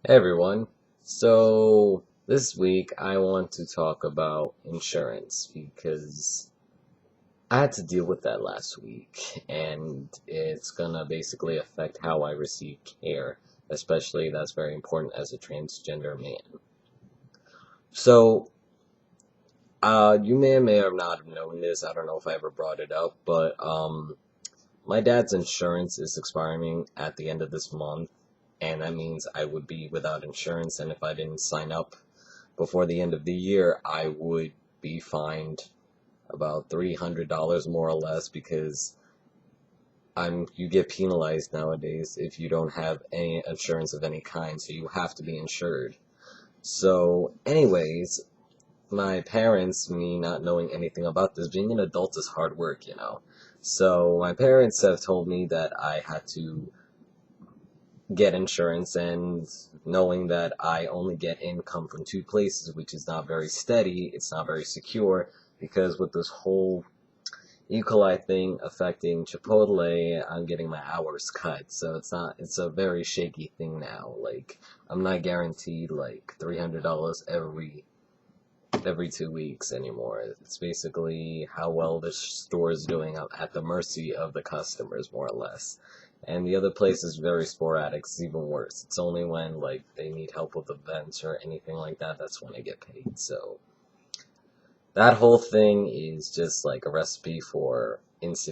Hey everyone. So this week I want to talk about insurance because I had to deal with that last week and it's gonna basically affect how I receive care, especially that's very important as a transgender man. So you may or may or not have known this. I don't know if I ever brought it up, but my dad's insurance is expiring at the end of this month, and that means I would be without insurance, and if I didn't sign up before the end of the year, I would be fined about $300 more or less because you get penalized nowadays if you don't have any insurance of any kind, so you have to be insured. So, anyways, my parents, me not knowing anything about this, being an adult is hard work. So my parents have told me that I had to get insurance, and knowing that I only get income from two places, which is not very steady, it's not very secure, because with this whole E. coli thing affecting Chipotle, I'm getting my hours cut, so it's a very shaky thing now. Like, I'm not guaranteed like $300 every 2 weeks anymore. It's basically how well the store is doing. I'm at the mercy of the customers, more or less. And the other place is very sporadic. It's even worse. It's only when like they need help with events or anything like that, that's when I get paid. So that whole thing is just like a recipe for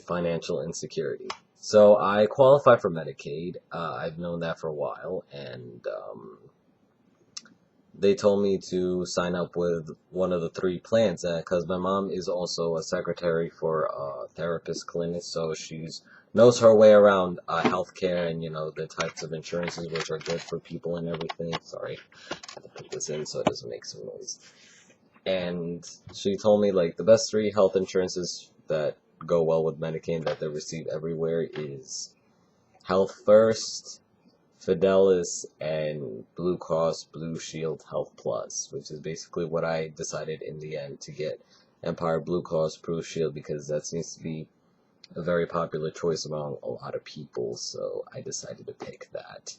financial insecurity. So I qualify for Medicaid. I've known that for a while, and they told me to sign up with one of the three plans because my mom is also a secretary for a therapist clinic, so she's knows her way around healthcare and the types of insurances which are good for people and everything. Sorry, I had to put this in so it doesn't make some noise. And she told me like the best three health insurances that go well with Medicaid that they receive everywhere is Health First, Fidelis, and Blue Cross Blue Shield Health Plus, which is basically what I decided in the end to get Empire Blue Cross Blue Shield because that seems to be a very popular choice among a lot of people, so I decided to pick that.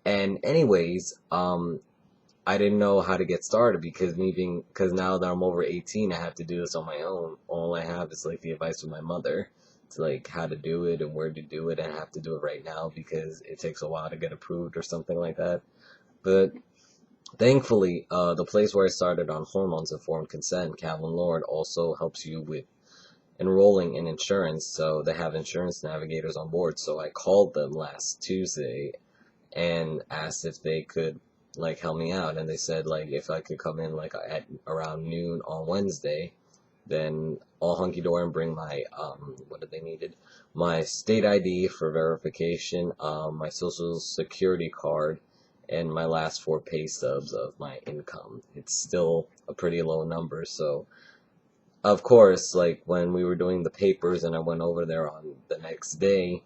And anyways, I didn't know how to get started because now that I'm over 18, I have to do this on my own. All I have is like the advice of my mother to like how to do it and where to do it, and I have to do it right now because it takes a while to get approved or something like that. But thankfully, the place where I started on hormones informed consent, Calvin Lord, also helps you with enrolling in insurance. So they have insurance navigators on board. So I called them last Tuesday and asked if they could like help me out, and they said like if I could come in like at around noon on Wednesday, then all hunky dory and bring my what did they needed? My state ID for verification, my social security card, and my last four pay stubs of my income. It's still a pretty low number, so of course, like when we were doing the papers and I went over there on the next day,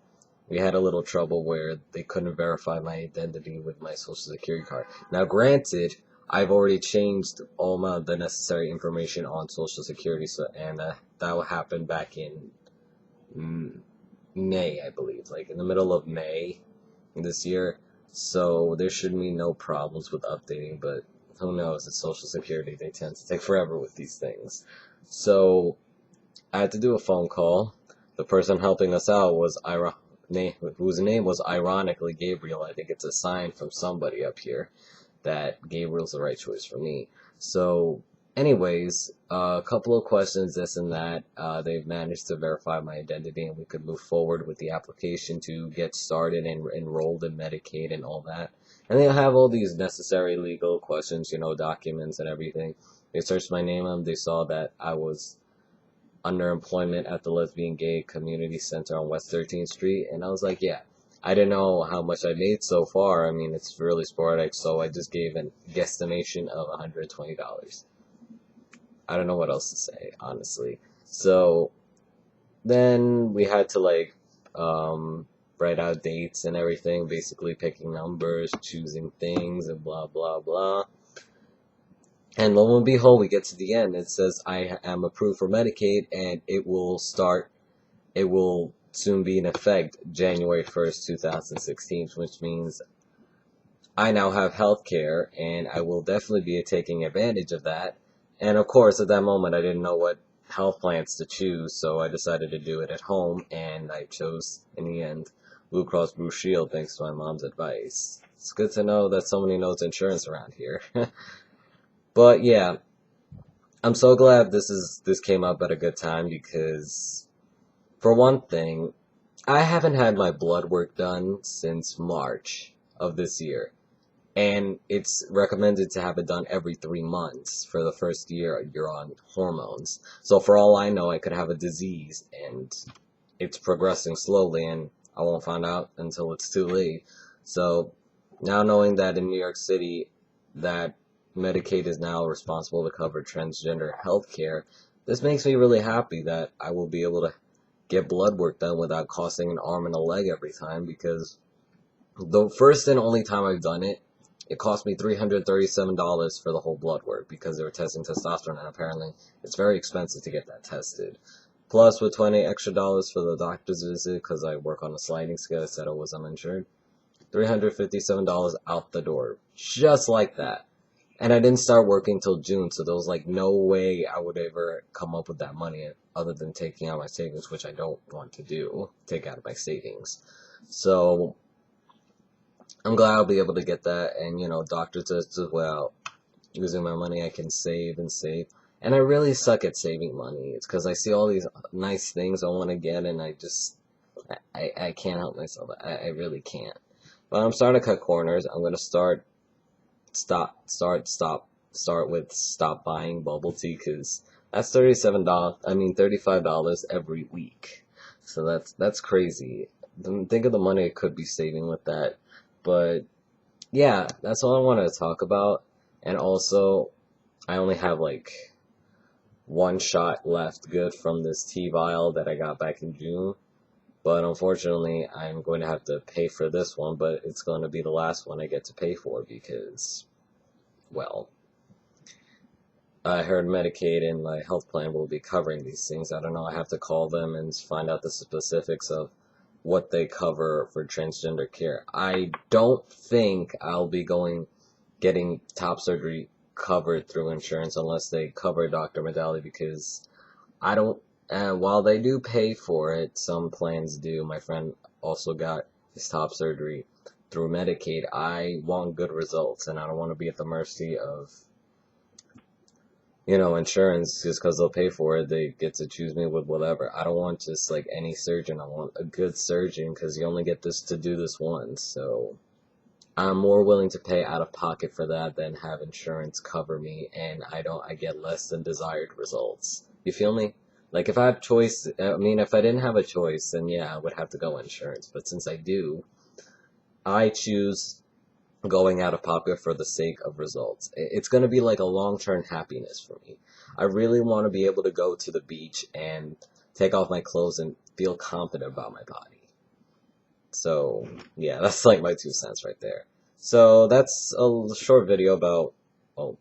we had a little trouble where they couldn't verify my identity with my social security card. Now, granted, I've already changed the necessary information on social security, so and that will happen back in May, I believe, like in the middle of May this year. So there should be no problems with updating, but who knows? It's social security; they tend to take forever with these things. So I had to do a phone call. The person helping us out was whose name was ironically Gabriel. I think it's a sign from somebody up here that Gabriel's the right choice for me. So, anyways, a couple of questions, this and that. They've managed to verify my identity, and we could move forward with the application to get started and enrolled in Medicaid and all that. And they have all these necessary legal questions, documents and everything. They searched my name and they saw that I was under employment at the Lesbian Gay Community Center on West 13th Street, and I was like, yeah. I didn't know how much I made so far. I mean, it's really sporadic, so I just gave a guesstimation of $120. I don't know what else to say, honestly. So then we had to write out dates and everything, basically picking numbers, choosing things, and blah blah blah. And lo and behold, we get to the end. It says I am approved for Medicaid, and it will soon be in effect January 1st, 2016, which means I now have health care, and I will definitely be taking advantage of that. And of course, at that moment, I didn't know what health plans to choose, so I decided to do it at home, and I chose, in the end, Blue Cross Blue Shield thanks to my mom's advice. It's good to know that somebody knows insurance around here. But yeah, I'm so glad this came up at a good time because, for one thing, I haven't had my blood work done since March of this year. And it's recommended to have it done every 3 months for the first year you're on hormones. So for all I know, I could have a disease and it's progressing slowly and I won't find out until it's too late. So now knowing that in New York City that Medicaid is now responsible to cover transgender health care, this makes me really happy that I will be able to get blood work done without costing an arm and a leg every time, because the first and only time I've done it, it cost me $337 for the whole blood work because they were testing testosterone, and apparently it's very expensive to get that tested. Plus, with $20 extra for the doctor's visit, because I work on a sliding scale, I said I was uninsured, $357 out the door. Just like that. And I didn't start working till June, so there was like no way I would ever come up with that money other than taking out my savings, which I don't want to do, take out of my savings. So I'm glad I'll be able to get that, and doctor says as well, using my money I can save and save. And I really suck at saving money. It's because I see all these nice things I want to get, and I can't help myself. I really can't. But I'm starting to cut corners. I'm gonna start with stop buying bubble tea, because that's $37. I mean $35 every week. So that's crazy. Think of the money I could be saving with that. But yeah, that's all I wanted to talk about. And also, I only have like one shot left good from this tea vial that I got back in June. But unfortunately, I'm going to have to pay for this one, but it's going to be the last one I get to pay for because, well, I heard Medicaid and my health plan will be covering these things. I don't know. I have to call them and find out the specifics of what they cover for transgender care. I don't think I'll be getting top surgery covered through insurance unless they cover Dr. Medali, because I don't, while they do pay for it, some plans do. My friend also got his top surgery through Medicaid. I want good results, and I don't want to be at the mercy of insurance just because they'll pay for it. They get to choose me with whatever. I don't want just like any surgeon. I want a good surgeon because you only get to do this once. So I'm more willing to pay out of pocket for that than have insurance cover me, and I get less than desired results. You feel me? Like if I have choice, I mean, if I didn't have a choice, then yeah, I would have to go insurance. But since I do, I choose going out of pocket for the sake of results. It's going to be like a long-term happiness for me. I really want to be able to go to the beach and take off my clothes and feel confident about my body. So, yeah, that's like my 2 cents right there. So, that's a short video about, well,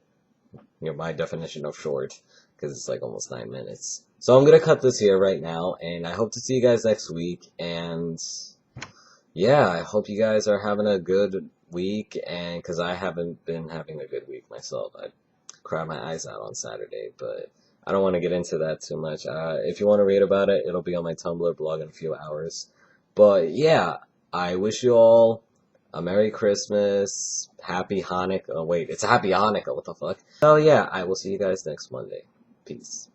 my definition of short, because it's like almost 9 minutes. So, I'm going to cut this here right now, and I hope to see you guys next week, and yeah, I hope you guys are having a good week, and because I haven't been having a good week myself. I cried my eyes out on Saturday, but I don't want to get into that too much. If you want to read about it, it'll be on my Tumblr blog in a few hours. But yeah, I wish you all a Merry Christmas, Happy Hanukkah. Oh, wait, it's a Happy Hanukkah, what the fuck? So yeah, I will see you guys next Monday. Peace.